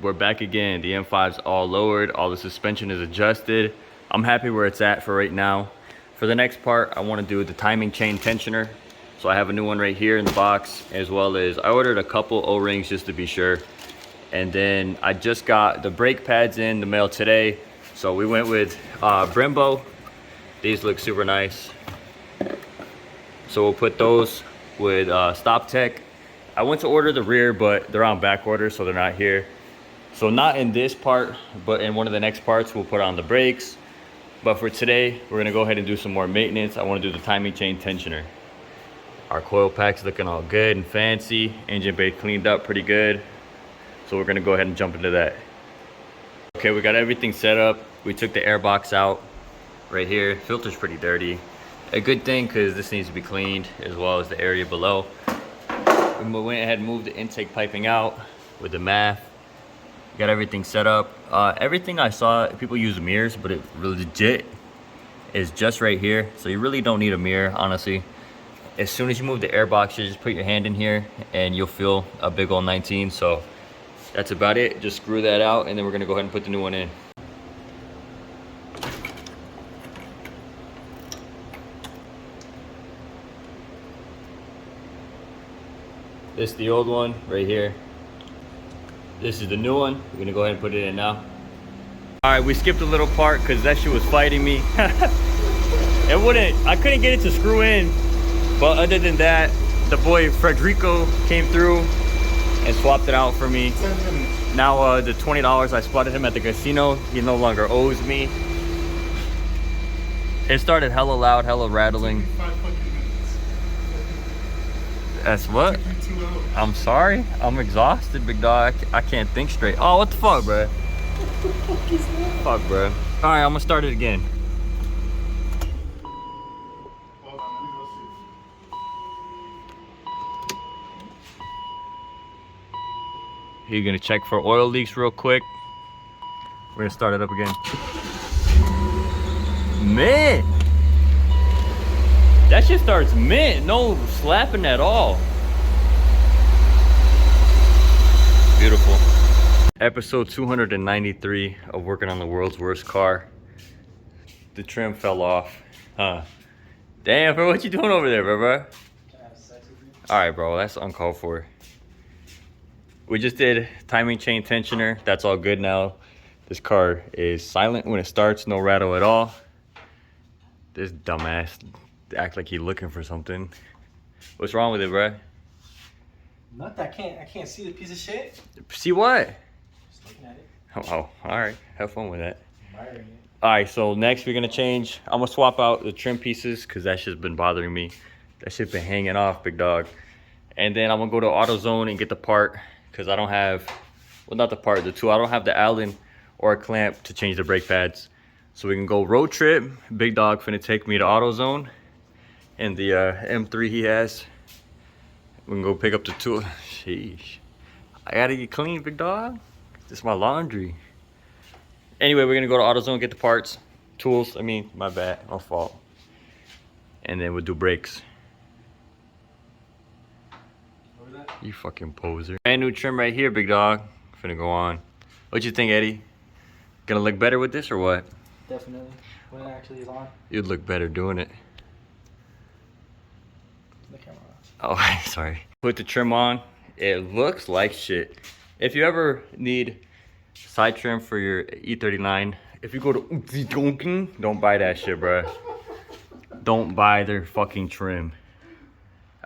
we're back again. The M5's all lowered, all the suspension is adjusted. I'm happy where it's at for right now. For the next part, I want to do the timing chain tensioner. So I have a new one right here in the box, as well as I ordered a couple O-rings just to be sure. And then I just got the brake pads in the mail today. So we went with Brembo. These look super nice. So we'll put those with Stop Tech. I went to order the rear, but they're on back order, so they're not here. So not in this part, but in one of the next parts, we'll put on the brakes. But for today, we're gonna go ahead and do some more maintenance. I wanna do the timing chain tensioner. Our coil pack's looking all good and fancy. Engine bay cleaned up pretty good. So we're gonna go ahead and jump into that. Okay, we got everything set up. We took the air box out right here. Filter's pretty dirty. A good thing, because this needs to be cleaned, as well as the area below. We went ahead and moved the intake piping out with the math. Got everything set up. Everything I saw, people use mirrors, but it legit is just right here. So you really don't need a mirror, honestly. As soon as you move the air box, you just put your hand in here and you'll feel a big old 19. So that's about it. Just screw that out and then we're gonna go ahead and put the new one in. This is the old one right here. This is the new one. We're gonna go ahead and put it in now. All right, we skipped a little part because that shit was fighting me. I couldn't get it to screw in. But other than that, the boy Frederico came through and swapped it out for me. Now the $20 I spotted him at the casino, he no longer owes me. It started hella loud, hella rattling. That's what? I'm sorry. I'm exhausted, big dog. I can't think straight. Oh, what the fuck, bro? What the fuck is that? Fuck, bro. All right, I'm gonna start it again. You're gonna check for oil leaks real quick. We're gonna start it up again. Man! That shit starts mint, no slapping at all. Beautiful. Episode 293 of working on the world's worst car. The trim fell off. Damn, bro, what you doing over there, bro? Can I have sex with you? Alright, bro, that's uncalled for. We just did timing chain tensioner. That's all good now. This car is silent when it starts, no rattle at all. This dumbass act like he's looking for something. What's wrong with it, bro? Nothing. I can't see the piece of shit. See what? Just looking at it. Oh, all right. Have fun with that. Admiring it. All right, so next we're gonna change. I'm gonna swap out the trim pieces because that shit's been bothering me. That shit's been hanging off, big dog. And then I'm gonna go to AutoZone and get the part because I don't have, well, not the part, the tool. I don't have the Allen or a clamp to change the brake pads. So we can go road trip. Big dog finna take me to AutoZone and the M3 he has. We can go pick up the tool. Sheesh. I gotta get clean, big dog. This is my laundry. Anyway, we're gonna go to AutoZone, get the parts, tools. I mean, my bad, my fault. And then we'll do brakes. What was that? You fucking poser. Brand new trim right here, big dog. Finna go on. What you think, Eddie? Gonna look better with this or what? Definitely. When it actually is on. You'd look better doing it. The camera. Oh, sorry. Put the trim on. It looks like shit. If you ever need side trim for your E39, if you go to don't buy that shit, bro. Don't buy their fucking trim.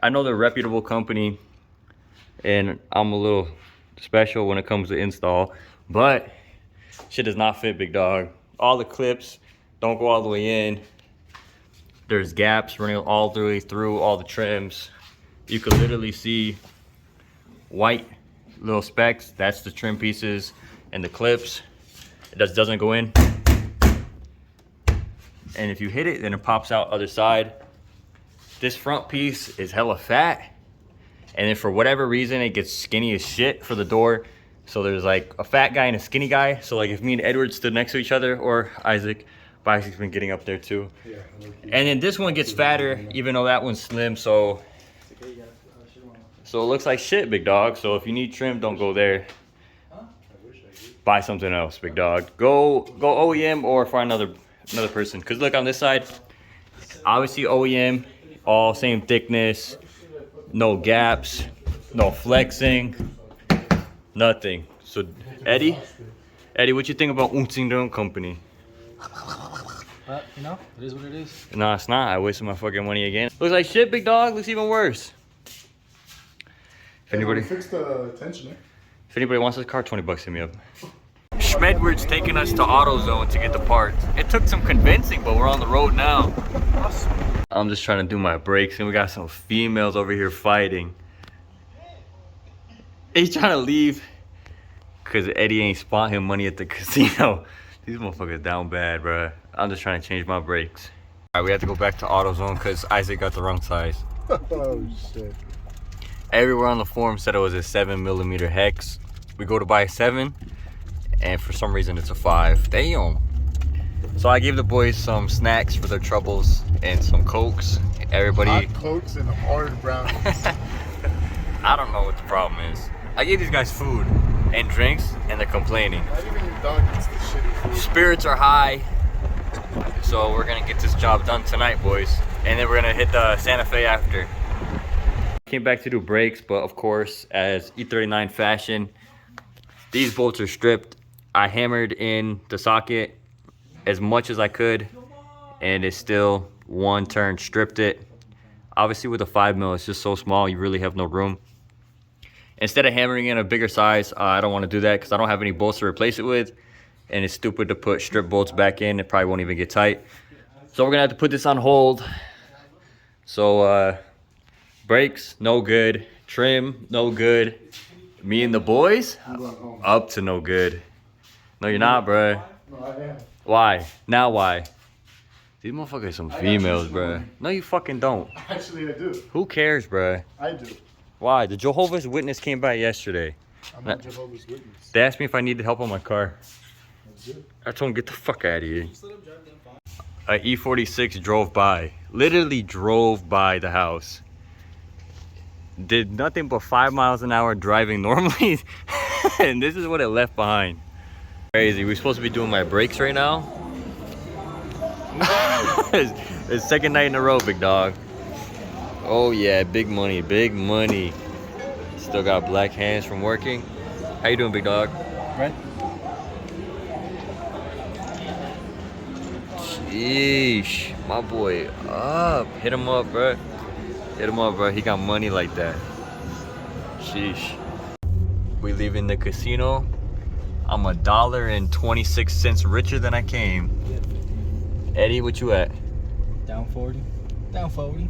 I know they're a reputable company, and I'm a little special when it comes to install, but shit does not fit, big dog. All the clips don't go all the way in. There's gaps running all the way through all the trims. You can literally see white little specks. That's the trim pieces and the clips. It just doesn't go in. And if you hit it, then it pops out other side. This front piece is hella fat. And then for whatever reason, it gets skinny as shit for the door. So there's like a fat guy and a skinny guy. So like if me and Edward stood next to each other, or Isaac, but Isaac's been getting up there too. Yeah, and then this one gets fatter, even though that one's slim. So it looks like shit, big dog. So if you need trim, don't go there. Huh? I wish. buy something else, big dog. Go OEM or find another person. Cause look on this side, obviously OEM, all same thickness, no gaps, no flexing, nothing. So Eddie, what you think about Unzing Company? But you know, it is what it is. No, it's not. I wasted my fucking money again. Looks like shit, big dog. Looks even worse. If anybody fix the tensioner. If anybody wants this car, 20 bucks, hit me up. Schmedward's taking us to AutoZone to get the parts. It took some convincing, but we're on the road now. I'm just trying to do my brakes, and we got some females over here fighting. He's trying to leave because Eddie ain't spot him money at the casino. These motherfuckers down bad, bro. I'm just trying to change my brakes. All right, we have to go back to AutoZone because Isaac got the wrong size. Oh shit. Everywhere on the forum said it was a 7mm hex. We go to buy a 7, and for some reason it's a 5. Damn. So I gave the boys some snacks for their troubles and some Cokes. Everybody. Hot Cokes and hard brownies. I don't know what the problem is. I gave these guys food and drinks, and they're complaining. Not even your dog gets the shitty food. Spirits are high, so we're gonna get this job done tonight, boys. And then we're gonna hit the Santa Fe after. Came back to do brakes, but of course, as E39 fashion, these bolts are stripped. I hammered in the socket as much as I could, and it's still one turn, stripped it. Obviously with a 5mm, it's just so small, you really have no room. Instead of hammering in a bigger size, I don't want to do that because I don't have any bolts to replace it with, and it's stupid to put strip bolts back in. It probably won't even get tight. So we're gonna have to put this on hold. So brakes, no good. Trim, no good. Me and the boys, up to no good. No, you're not, bruh. No, I am. Why? Now why? These motherfuckers are some females, bruh. No, you fucking don't. Actually, I do. Who cares, bruh? I do. Why? The Jehovah's Witness came by yesterday. I'm not Jehovah's Witness. They asked me if I needed help on my car. That's it. I told them, get the fuck out of here. A E46 drove by. Literally drove by the house. Did nothing but 5 miles an hour driving normally. And this is what it left behind. Crazy. We're supposed to be doing my brakes right now. It's second night in a row, big dog. Oh yeah, big money, big money. Still got black hands from working. How you doing, big dog? Right? Sheesh, my boy up. Hit him up, bro. Hit him up, bro. He got money like that. Sheesh. We leaving the casino. I'm $1.26 richer than I came. Eddie, what you at? Down 40. Down 40.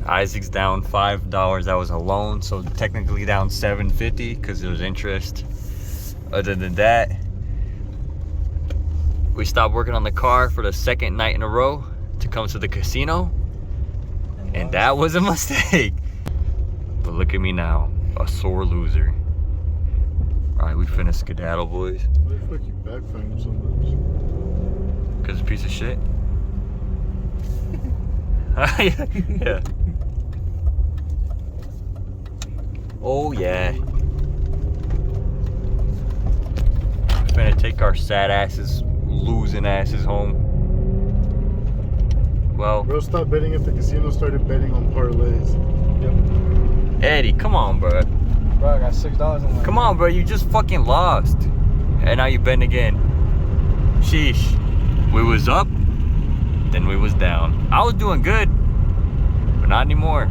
Isaac's down $5. That was a loan, so technically down $7.50 because there was interest. Other than that, we stopped working on the car for the second night in a row to come to the casino, and that was a mistake. But look at me now, a sore loser. All right, we finna skedaddle, boys. Why the fuck you backfiring so much? Cause it's a piece of shit. Yeah. Oh yeah. We're finna take our sad asses, losing asses home. Well, Bro, stop betting at the casino, started betting on parlays. Yep. Eddie, come on, bro. Bro, I got $6 in my Come on, bro. You just fucking lost, and now you betting again. Sheesh. We was up, then we was down. I was doing good, but not anymore.